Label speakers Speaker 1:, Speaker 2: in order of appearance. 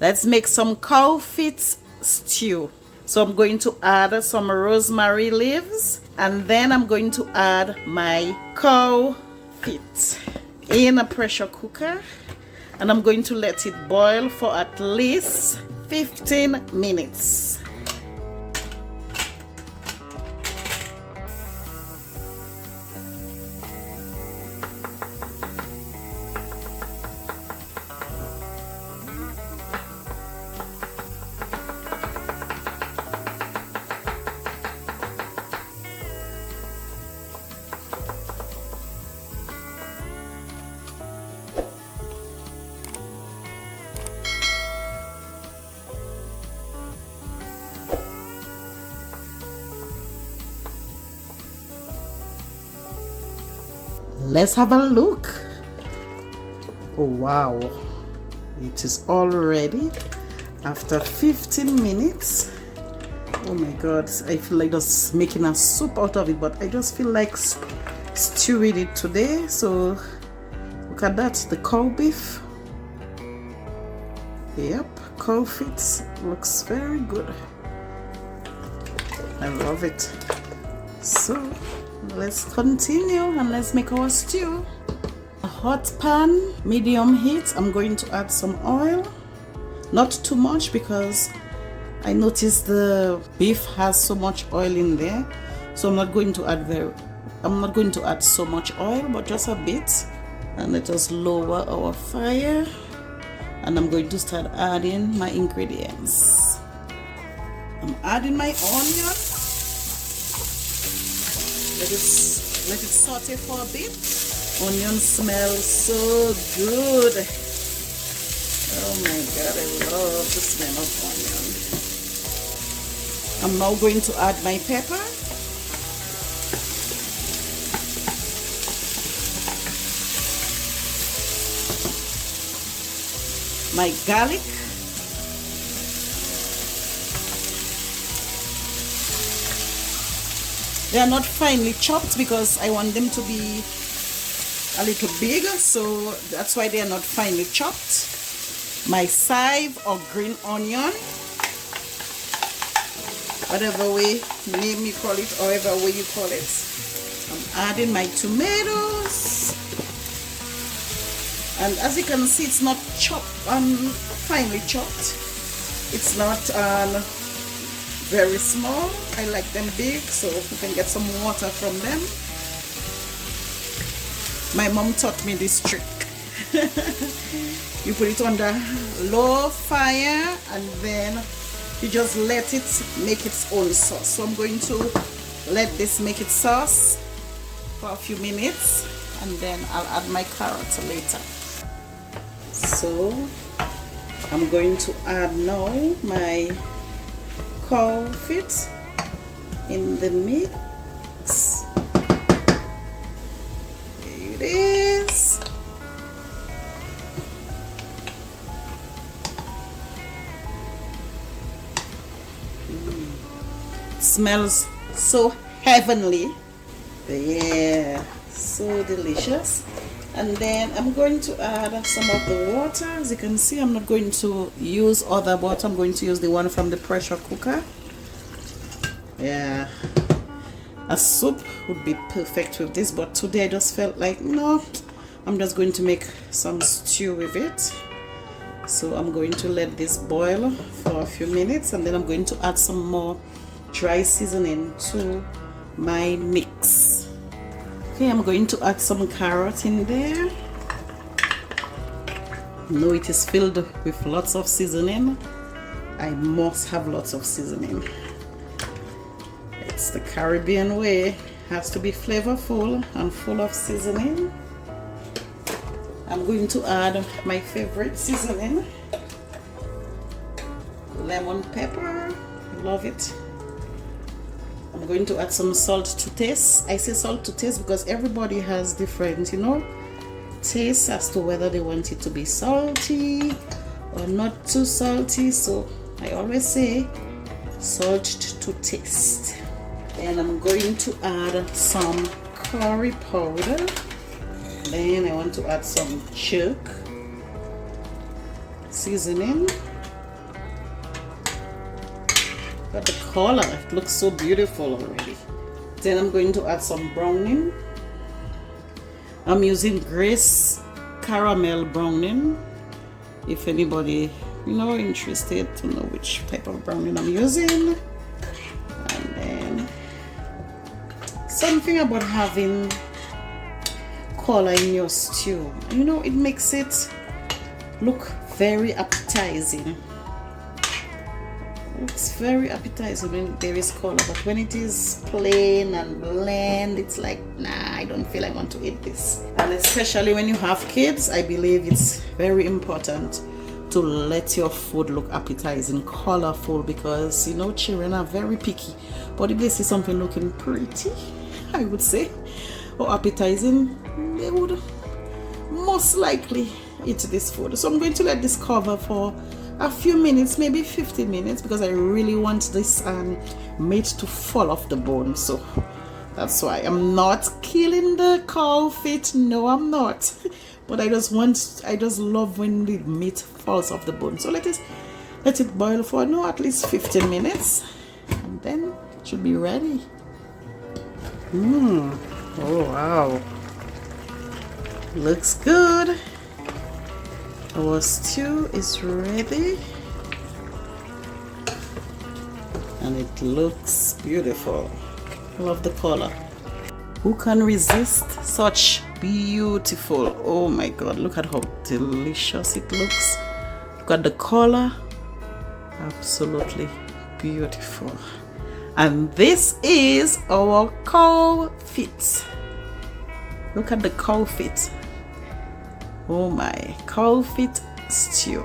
Speaker 1: Let's make some cow feet stew. So I'm going to add some rosemary leaves, and then I'm going to add my cow feet in a pressure cooker, and I'm going to let it boil for at least 15 minutes. Let's have a look. Oh wow, it is all ready after 15 minutes. Oh my god, I feel like just making a soup out of it, but I just feel like stewing it today. So look at that, the cow beef. Yep, cow feet looks very good. I love it. So let's continue and let's make our stew. A hot pan, medium heat. I'm going to add some oil, not too much because I noticed the beef has so much oil in there, so I'm not going to add so much oil, but just a bit. And let us lower our fire, and I'm going to start adding my ingredients. I'm adding my onion. Let it saute for a bit. Onion smells so good. Oh my god, I love the smell of onion. I'm now going to add my pepper. My garlic. They are not finely chopped because I want them to be a little big, so that's why they are not finely chopped. My chive or green onion, whatever way name you call it, or whatever way you call it. I'm adding my tomatoes, and as you can see, it's not chopped finely chopped. It's not very small. I like them big, so you can get some water from them. My mom taught me this trick. You put it under low fire and then you just let it make its own sauce. So I'm going to let this make its sauce for a few minutes, and then I'll add my carrots later. So I'm going to add now my cow feet in the mix. There it is. Smells so heavenly. Yeah, so delicious. And then I'm going to add some of the water. As you can see, I'm not going to use other water. I'm going to use the one from the pressure cooker. Yeah, a soup would be perfect with this, but today I just felt like, no, I'm just going to make some stew with it. So I'm going to let this boil for a few minutes, and then I'm going to add some more dry seasoning to my mix. Okay, I'm going to add some carrot in there. Now it is filled with lots of seasoning. I must have lots of seasoning. It's the Caribbean way. It has to be flavorful and full of seasoning. I'm going to add my favorite seasoning, lemon pepper. Love it. I'm going to add some salt to taste. I say salt to taste because everybody has different, taste as to whether they want it to be salty or not too salty. So I always say salt to taste. Then I'm going to add some curry powder. Then I want to add some jerk seasoning. Got the color, it looks so beautiful already. Then I'm going to add some browning. I'm using Grace caramel browning. If anybody, you know, interested to know which type of browning I'm using. And then something about having color in your stew, you know, it makes it look very appetizing. It's very appetizing when there is color, but when it is plain and bland, it's like, nah, I don't feel I want to eat this. And especially when you have kids, I believe it's very important to let your food look appetizing, colorful, because you know children are very picky. But if they see something looking pretty, I would say, or appetizing, they would most likely eat this food. So I'm going to let this cover for a few minutes, maybe 15 minutes, because I really want this meat to fall off the bone. So that's why I'm not killing the cow feet. No, I'm not. But I just love when the meat falls off the bone. So let it boil for at least 15 minutes, and then it should be ready. Oh wow, looks good. Our stew is ready and it looks beautiful. I love the color. Who can resist such beautiful? Oh my god, look at how delicious it looks. Look at the color, absolutely beautiful. And this is our cow feet. Look at the cow feet. Oh my, cow feet stew.